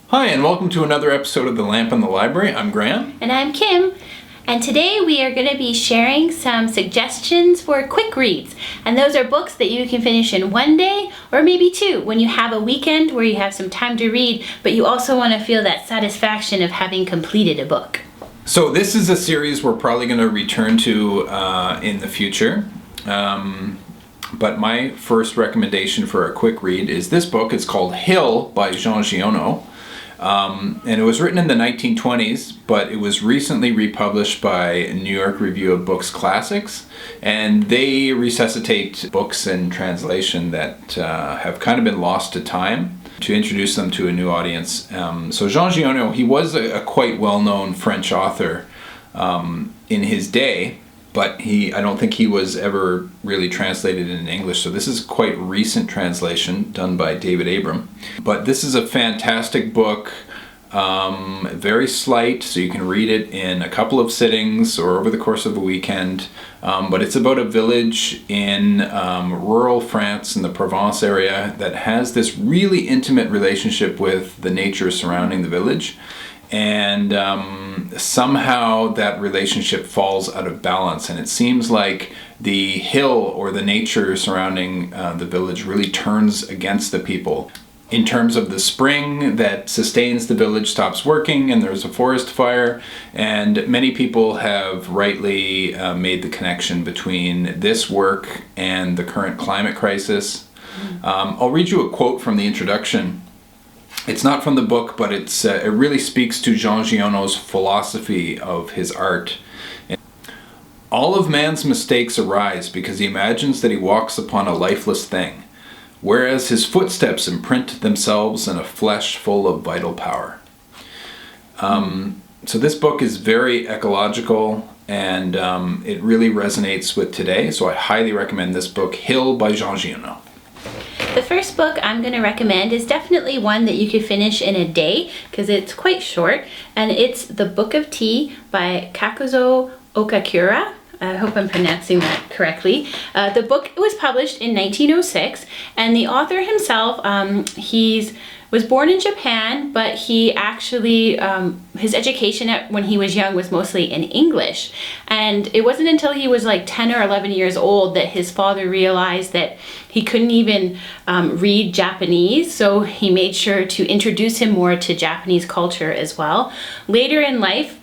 Hi, and welcome to another episode of The Lamp in the Library. I'm Graham. And I'm Kim. And today we are going to be sharing some suggestions for quick reads. And those are books that you can finish in one day or maybe two when you have a weekend where you have some time to read, but you also want to feel that satisfaction of having completed a book. So this is a series we're probably going to return to in the future. But my first recommendation for a quick read is this book. It's called Hill by Giono. And it was written in the 1920s, but it was recently republished by New York Review of Books Classics, and they resuscitate books in translation that have kind of been lost to time to introduce them to a new audience. So Jean Giono, he was a quite well-known French author in his day, but I don't think he was ever really translated in English. So this is a quite recent translation done by David Abram. But this is a fantastic book, very slight, so you can read it in a couple of sittings or over the course of a weekend. But it's about a village in rural France in the Provence area that has this really intimate relationship with the nature surrounding the village. And somehow that relationship falls out of balance, and it seems like the hill or the nature surrounding the village really turns against the people. In terms of the spring that sustains the village stops working and there's a forest fire, and many people have rightly made the connection between this work and the current climate crisis. I'll read you a quote from the introduction. It's not from the book, but it really speaks to Jean Giono's philosophy of his art. All of man's mistakes arise because he imagines that he walks upon a lifeless thing, whereas his footsteps imprint themselves in a flesh full of vital power. So this book is very ecological, and it really resonates with today, so I highly recommend this book, Hill by Jean Giono. The first book I'm going to recommend is definitely one that you could finish in a day because it's quite short, and it's The Book of Tea by Kakuzo Okakura. I hope I'm pronouncing that correctly. The book was published in 1906, and the author himself, was born in Japan, but he actually, his education when he was young was mostly in English. And it wasn't until he was like 10 or 11 years old that his father realized that he couldn't even read Japanese, so he made sure to introduce him more to Japanese culture as well. Later in life,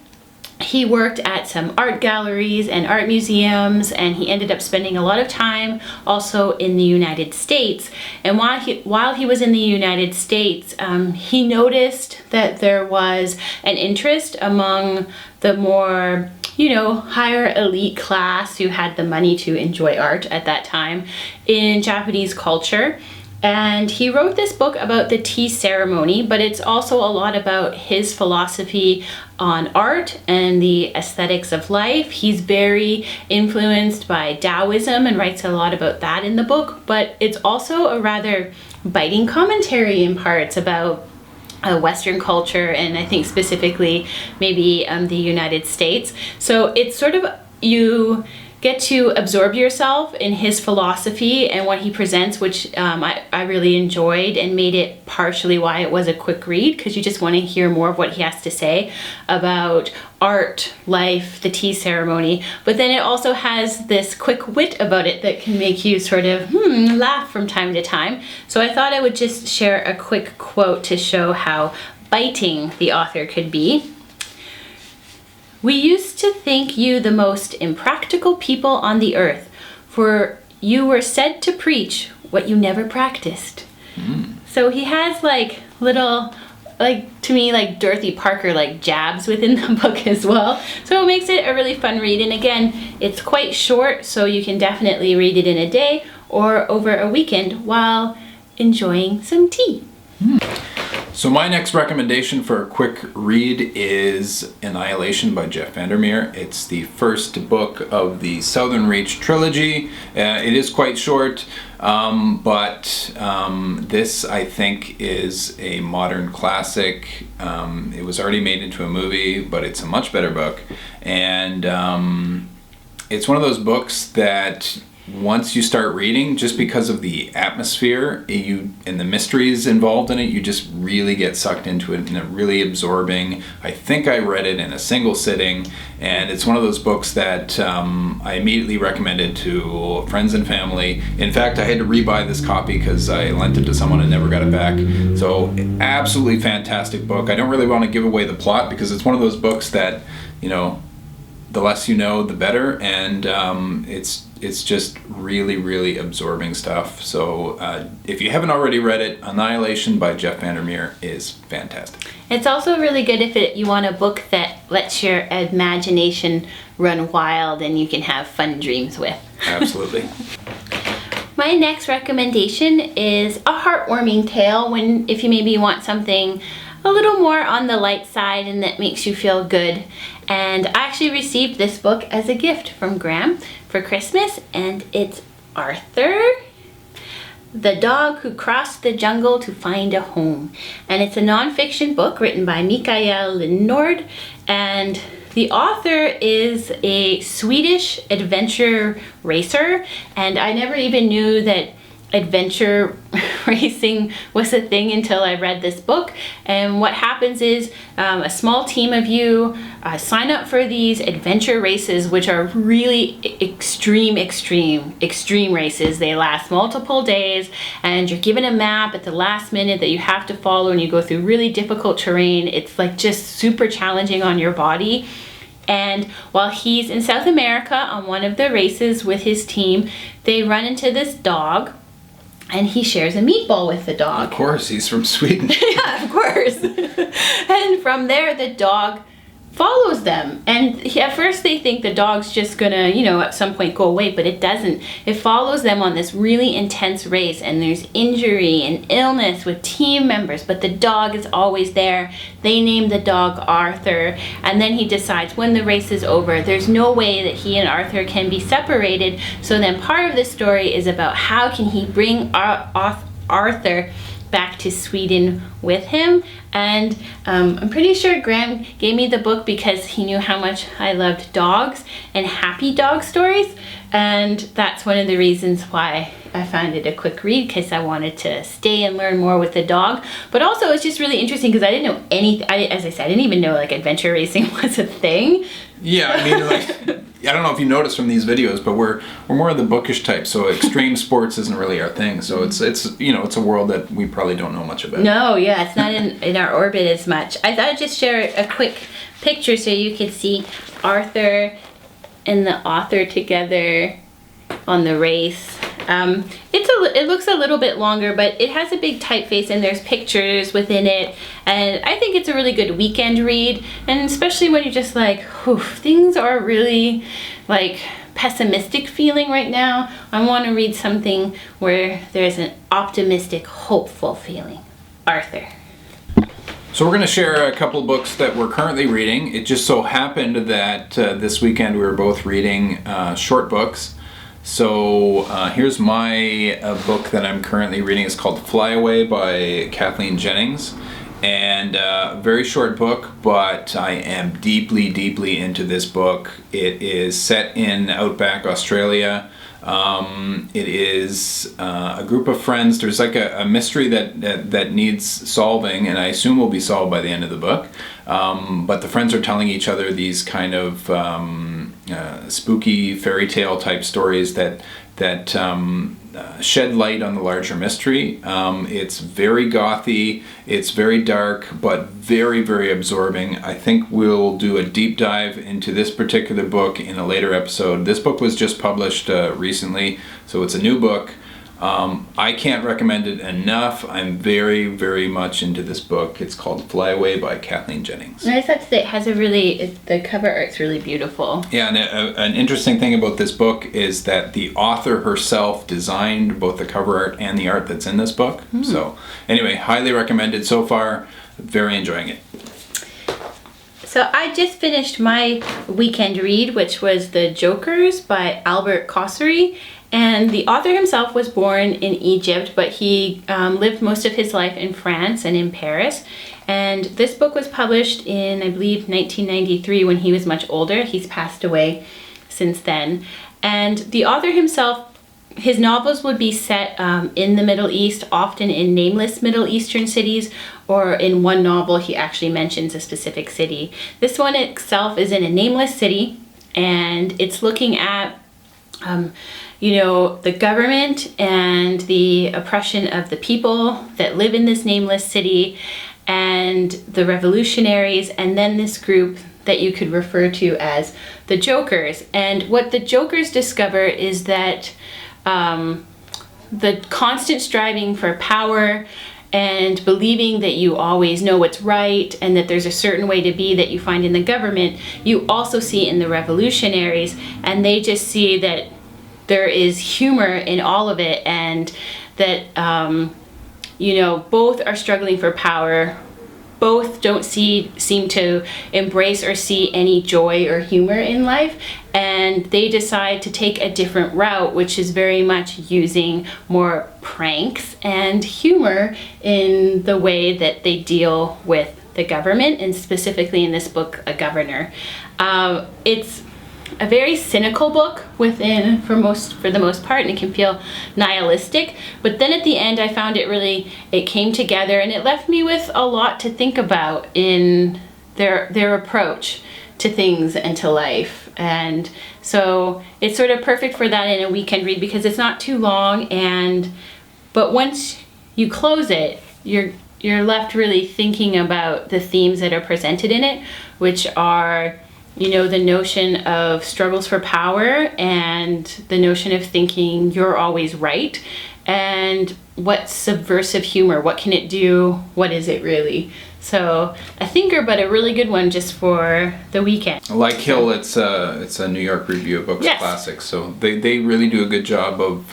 he worked at some art galleries and art museums, and he ended up spending a lot of time also in the United States. And while he was in the United States, he noticed that there was an interest among the more, higher elite class who had the money to enjoy art at that time in Japanese culture. And he wrote this book about the tea ceremony, but it's also a lot about his philosophy on art and the aesthetics of life. He's very influenced by Taoism and writes a lot about that in the book, but it's also a rather biting commentary in parts about Western culture, and I think specifically maybe the United States. So it's sort of, you get to absorb yourself in his philosophy and what he presents, which I really enjoyed and made it partially why it was a quick read, because you just want to hear more of what he has to say about art, life, the tea ceremony. But then it also has this quick wit about it that can make you sort of laugh from time to time. So I thought I would just share a quick quote to show how biting the author could be. We used to think you the most impractical people on the earth, for you were said to preach what you never practiced. So he has little, to me, Dorothy Parker, jabs within the book as well. So it makes it a really fun read. And again, it's quite short, so you can definitely read it in a day or over a weekend while enjoying some tea. So my next recommendation for a quick read is Annihilation by Vandermeer. It's the first book of the Southern Reach trilogy. It is quite short, but this, I think, is a modern classic. It was already made into a movie, but it's a much better book. And it's one of those books that once you start reading, just because of the atmosphere and the mysteries involved in it, you just really get sucked into it, and it really absorbing. I think I read it in a single sitting, and it's one of those books that I immediately recommended to friends and family. In fact, I had to rebuy this copy because I lent it to someone and never got it back. So absolutely fantastic book. I don't really want to give away the plot because it's one of those books that, the less you know, the better, and it's just really, really absorbing stuff. So if you haven't already read it, Annihilation by Jeff Vandermeer is fantastic. It's also really good if you want a book that lets your imagination run wild and you can have fun dreams with. Absolutely. My next recommendation is a heartwarming tale if you maybe want something a little more on the light side and that makes you feel good. And I actually received this book as a gift from Graham for Christmas, and it's Arthur, the dog who crossed the jungle to find a home. And it's a nonfiction book written by Mikael Lindnord, and the author is a Swedish adventure racer, and I never even knew that adventure racing was a thing until I read this book. And what happens is a small team of you sign up for these adventure races, which are really extreme races. They last multiple days, and you're given a map at the last minute that you have to follow, and you go through really difficult terrain. It's like just super challenging on your body. And while he's in South America on one of the races with his team, they run into this dog, and he shares a meatball with the dog. Of course, he's from Sweden. Yeah, of course. And from there, the dog follows them. And at first they think the dog's just gonna, at some point go away, but it doesn't. It follows them on this really intense race, and there's injury and illness with team members, but the dog is always there. They name the dog Arthur, and then he decides when the race is over, there's no way that he and Arthur can be separated. So then part of the story is about how can he bring Arthur back to Sweden with him. And I'm pretty sure Graham gave me the book because he knew how much I loved dogs and happy dog stories, and that's one of the reasons why I found it a quick read, because I wanted to stay and learn more with the dog. But also it's just really interesting because I didn't know anything. As I said, I didn't even know adventure racing was a thing. Yeah, I mean, I don't know if you noticed from these videos, but we're more of the bookish type, so extreme sports isn't really our thing. So it's a world that we probably don't know much about. No, yeah, it's not in our orbit as much. I thought I'd just share a quick picture so you could see Arthur and the author together on the race. It looks a little bit longer, but it has a big typeface and there's pictures within it, and I think it's a really good weekend read, and especially when you're just like, whew, things are really pessimistic feeling right now. I want to read something where there's an optimistic, hopeful feeling. Arthur. So we're going to share a couple of books that we're currently reading. It just so happened that this weekend we were both reading short books. So here's my book that I'm currently reading. It's called Flyaway by Kathleen Jennings. And a very short book, but I am deeply, deeply into this book. It is set in outback Australia. It is a group of friends. There's a mystery that needs solving, and I assume will be solved by the end of the book. But the friends are telling each other these kind of spooky fairy tale type stories that shed light on the larger mystery. It's very gothy, it's very dark, but very, very absorbing. I think we'll do a deep dive into this particular book in a later episode. This book was just published recently, so it's a new book. I can't recommend it enough. I'm very, very much into this book. It's called Flyaway by Kathleen Jennings. I thought it has the cover art's really beautiful. Yeah, and an interesting thing about this book is that the author herself designed both the cover art and the art that's in this book. So anyway, highly recommended so far. Very enjoying it. So I just finished my weekend read, which was The Jokers by Albert Cossery. And the author himself was born in Egypt, but he lived most of his life in France and in Paris. And this book was published in, I believe, 1993 when he was much older. He's passed away since then. And the author himself his novels would be set in the Middle East, often in nameless Middle Eastern cities, or in one novel he actually mentions a specific city. This one itself is in a nameless city, and it's looking at the government and the oppression of the people that live in this nameless city, and the revolutionaries, and then this group that you could refer to as the Jokers. And what the Jokers discover is that the constant striving for power and believing that you always know what's right and that there's a certain way to be that you find in the government, you also see in the revolutionaries, and they just see that there is humor in all of it, and that both are struggling for power. Both don't seem to embrace or see any joy or humor in life, and they decide to take a different route, which is very much using more pranks and humor in the way that they deal with the government, and specifically in this book, a governor. It's a very cynical book for the most part, and it can feel nihilistic, but then at the end I found it came together, and it left me with a lot to think about in their approach to things and to life. And so it's sort of perfect for that in a weekend read, because it's not too long, but once you close it, you're left really thinking about the themes that are presented in it, which are the notion of struggles for power, and the notion of thinking you're always right, and what's subversive humor, what can it do, what is it really? So a thinker, but a really good one just for the weekend. Like Hill, it's a New York Review of Books classics, so they really do a good job of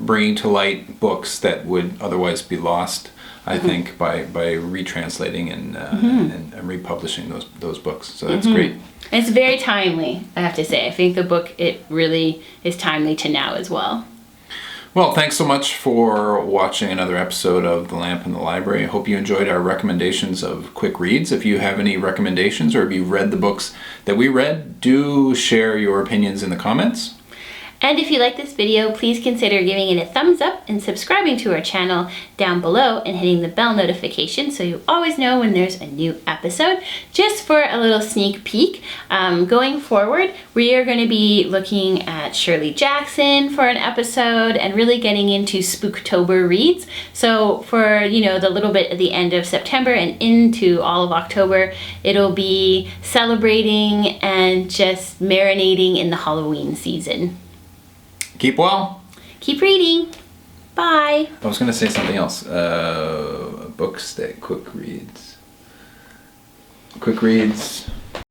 bringing to light books that would otherwise be lost, I think, by retranslating and republishing those books. So that's great. It's very timely, I have to say. I think the book, it really is timely to now as well. Well, thanks so much for watching another episode of The Lamp in the Library. I hope you enjoyed our recommendations of quick reads. If you have any recommendations, or if you've read the books that we read, do share your opinions in the comments. And if you like this video, please consider giving it a thumbs up and subscribing to our channel down below, and hitting the bell notification so you always know when there's a new episode. Just for a little sneak peek, going forward, we are going to be looking at Shirley Jackson for an episode, and really getting into Spooktober reads. So for, the little bit at the end of September and into all of October, it'll be celebrating and just marinating in the Halloween season. Keep well. Keep reading. Bye. I was going to say something else. Books that quick reads. Quick reads.